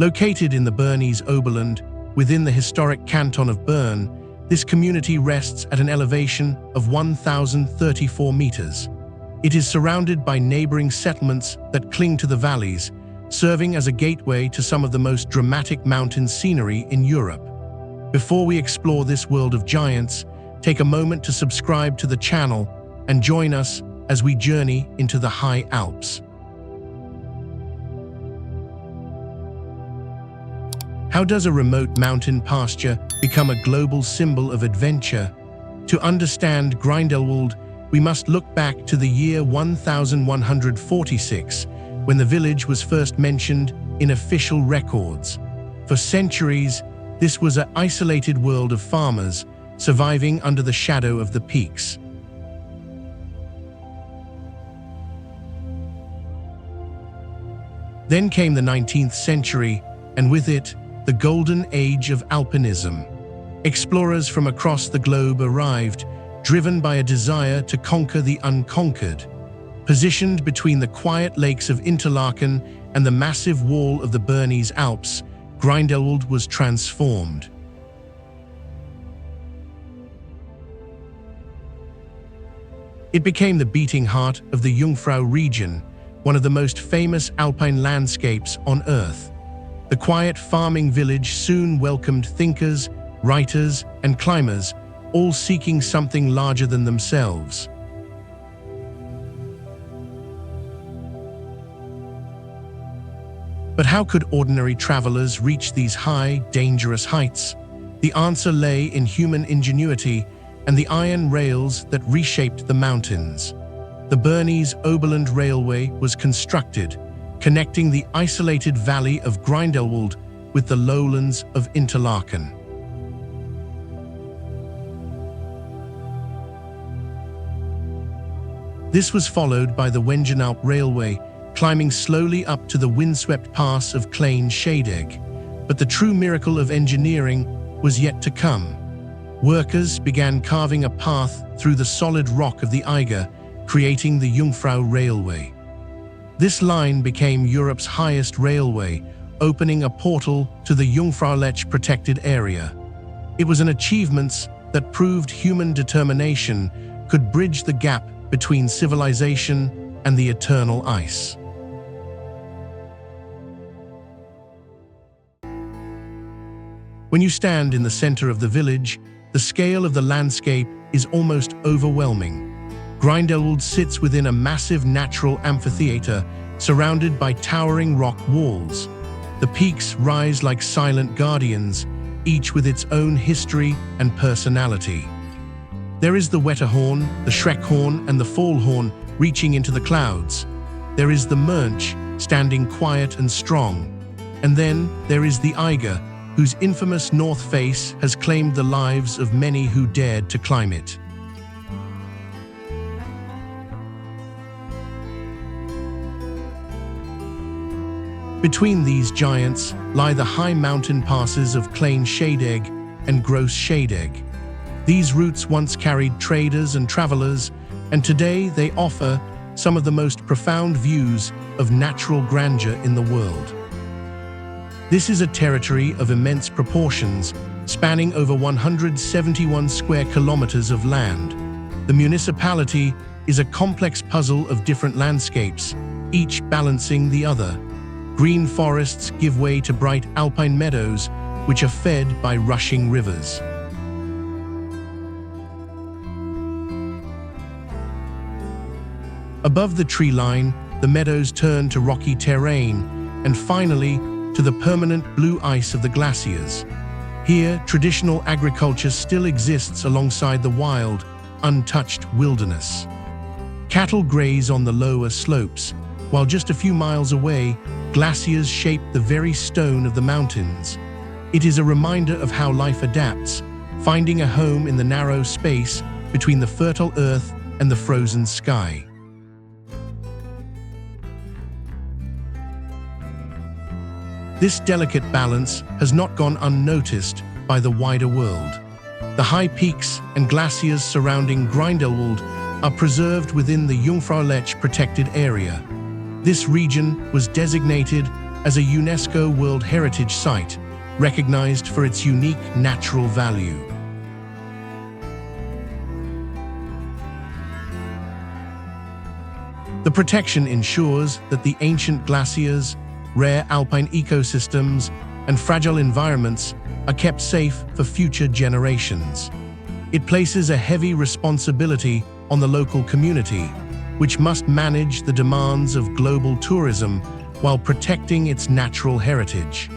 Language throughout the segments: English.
Located in the Bernese Oberland, within the historic canton of Bern, this community rests at an elevation of 1,034 meters. It is surrounded by neighboring settlements that cling to the valleys, serving as a gateway to some of the most dramatic mountain scenery in Europe. Before we explore this world of giants, take a moment to subscribe to the channel and join us as we journey into the high Alps. How does a remote mountain pasture become a global symbol of adventure? To understand Grindelwald, we must look back to the year 1146, when the village was first mentioned in official records. For centuries, this was an isolated world of farmers, surviving under the shadow of the peaks. Then came the 19th century, and with it, the Golden Age of Alpinism. Explorers from across the globe arrived, driven by a desire to conquer the unconquered. Positioned between the quiet lakes of Interlaken and the massive wall of the Bernese Alps, Grindelwald was transformed. It became the beating heart of the Jungfrau region, one of the most famous alpine landscapes on Earth. The quiet farming village soon welcomed thinkers, writers, and climbers, all seeking something larger than themselves. But how could ordinary travelers reach these high, dangerous heights? The answer lay in human ingenuity and the iron rails that reshaped the mountains. The Bernese Oberland Railway was constructed, connecting the isolated valley of Grindelwald with the lowlands of Interlaken. This was followed by the Wengernalp Railway, climbing slowly up to the windswept pass of Klein Scheidegg. But the true miracle of engineering was yet to come. Workers began carving a path through the solid rock of the Eiger, creating the Jungfrau Railway. This line became Europe's highest railway, opening a portal to the Jungfrau-Aletsch protected area. It was an achievement that proved human determination could bridge the gap between civilization and the eternal ice. When you stand in the center of the village, the scale of the landscape is almost overwhelming. Grindelwald sits within a massive natural amphitheater surrounded by towering rock walls. The peaks rise like silent guardians, each with its own history and personality. There is the Wetterhorn, the Schreckhorn, and the Fallhorn reaching into the clouds. There is the Mönch, standing quiet and strong. And then there is the Eiger, whose infamous North Face has claimed the lives of many who dared to climb it. Between these giants lie the high mountain passes of Klein Scheidegg and Gross Scheidegg. These routes once carried traders and travelers, and today they offer some of the most profound views of natural grandeur in the world. This is a territory of immense proportions, spanning over 171 square kilometers of land. The municipality is a complex puzzle of different landscapes, each balancing the other. Green forests give way to bright alpine meadows, which are fed by rushing rivers. Above the tree line, the meadows turn to rocky terrain, and finally, to the permanent blue ice of the glaciers. Here, traditional agriculture still exists alongside the wild, untouched wilderness. Cattle graze on the lower slopes, while just a few miles away, glaciers shape the very stone of the mountains. It is a reminder of how life adapts, finding a home in the narrow space between the fertile earth and the frozen sky. This delicate balance has not gone unnoticed by the wider world. The high peaks and glaciers surrounding Grindelwald are preserved within the Jungfrau-Aletsch protected area. This region was designated as a UNESCO World Heritage Site, recognized for its unique natural value. The protection ensures that the ancient glaciers, rare alpine ecosystems, and fragile environments are kept safe for future generations. It places a heavy responsibility on the local community, which must manage the demands of global tourism while protecting its natural heritage.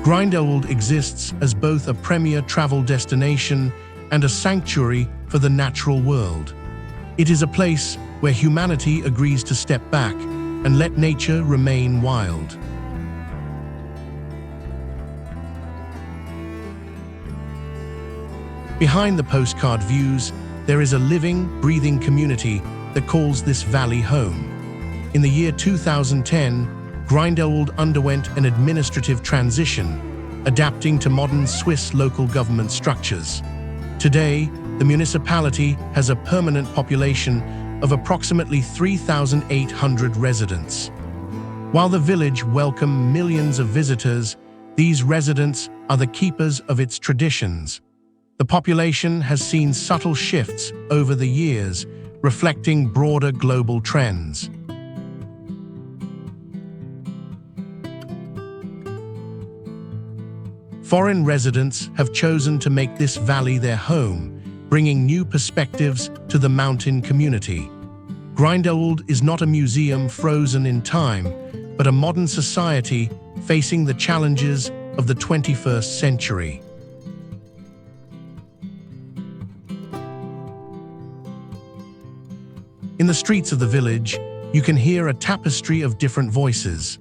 Grindelwald exists as both a premier travel destination and a sanctuary for the natural world. It is a place where humanity agrees to step back and let nature remain wild. Behind the postcard views, there is a living, breathing community that calls this valley home. In the year 2010, Grindelwald underwent an administrative transition, adapting to modern Swiss local government structures. Today, the municipality has a permanent population of approximately 3,800 residents. While the village welcomes millions of visitors, these residents are the keepers of its traditions. The population has seen subtle shifts over the years, reflecting broader global trends. Foreign residents have chosen to make this valley their home, bringing new perspectives to the mountain community. Grindelwald is not a museum frozen in time, but a modern society facing the challenges of the 21st century. In the streets of the village, you can hear a tapestry of different voices.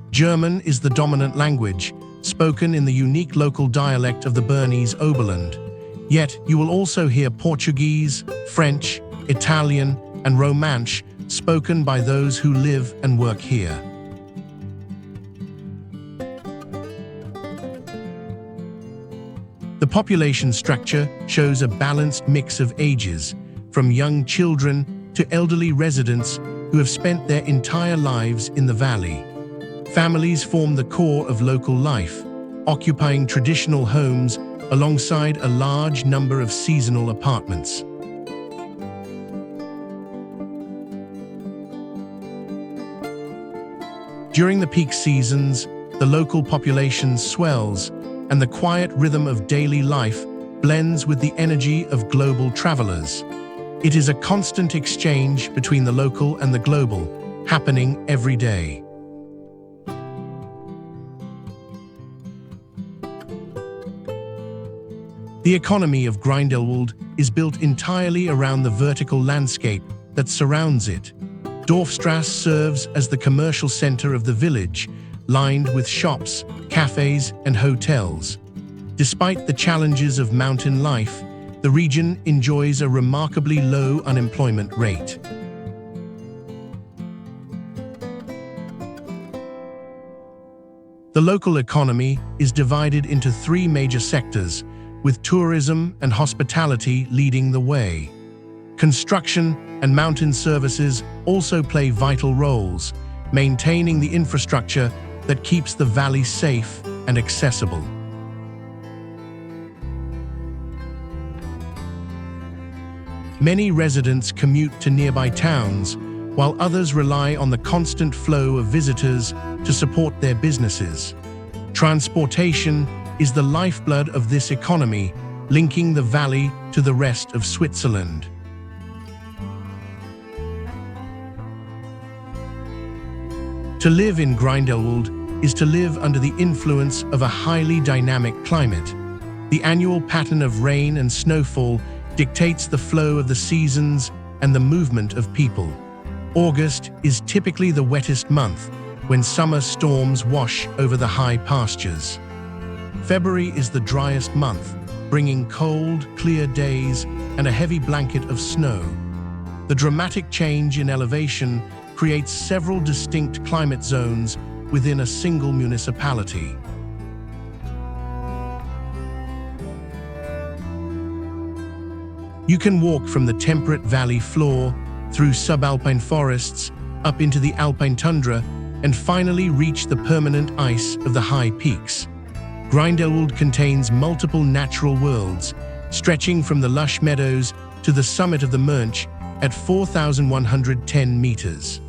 German is the dominant language, spoken in the unique local dialect of the Bernese Oberland. Yet, you will also hear Portuguese, French, Italian, and Romansh spoken by those who live and work here. The population structure shows a balanced mix of ages, from young children to elderly residents who have spent their entire lives in the valley. Families form the core of local life, occupying traditional homes alongside a large number of seasonal apartments. During the peak seasons, the local population swells, and the quiet rhythm of daily life blends with the energy of global travelers. It is a constant exchange between the local and the global, happening every day. The economy of Grindelwald is built entirely around the vertical landscape that surrounds it. Dorfstrasse serves as the commercial center of the village, lined with shops, cafes, and hotels. Despite the challenges of mountain life, the region enjoys a remarkably low unemployment rate. The local economy is divided into three major sectors, with tourism and hospitality leading the way. Construction and mountain services also play vital roles, maintaining the infrastructure that keeps the valley safe and accessible. Many residents commute to nearby towns, while others rely on the constant flow of visitors to support their businesses. Transportation is the lifeblood of this economy, linking the valley to the rest of Switzerland. To live in Grindelwald is to live under the influence of a highly dynamic climate. The annual pattern of rain and snowfall dictates the flow of the seasons and the movement of people. August is typically the wettest month, when summer storms wash over the high pastures. February is the driest month, bringing cold, clear days and a heavy blanket of snow. The dramatic change in elevation creates several distinct climate zones within a single municipality. You can walk from the temperate valley floor through subalpine forests, up into the alpine tundra, and finally reach the permanent ice of the high peaks. Grindelwald contains multiple natural worlds, stretching from the lush meadows to the summit of the Mönch at 4,110 meters.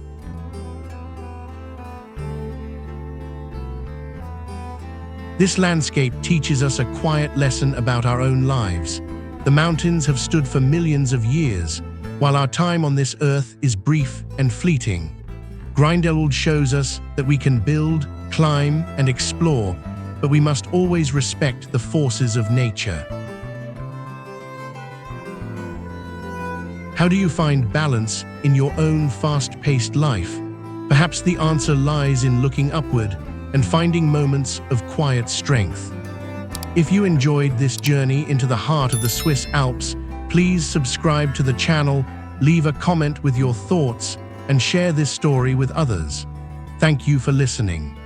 This landscape teaches us a quiet lesson about our own lives. The mountains have stood for millions of years, while our time on this earth is brief and fleeting. Grindelwald shows us that we can build, climb, and explore, but we must always respect the forces of nature. How do you find balance in your own fast-paced life? Perhaps the answer lies in looking upward and finding moments of quiet strength. If you enjoyed this journey into the heart of the Swiss Alps, please subscribe to the channel, leave a comment with your thoughts, and share this story with others. Thank you for listening.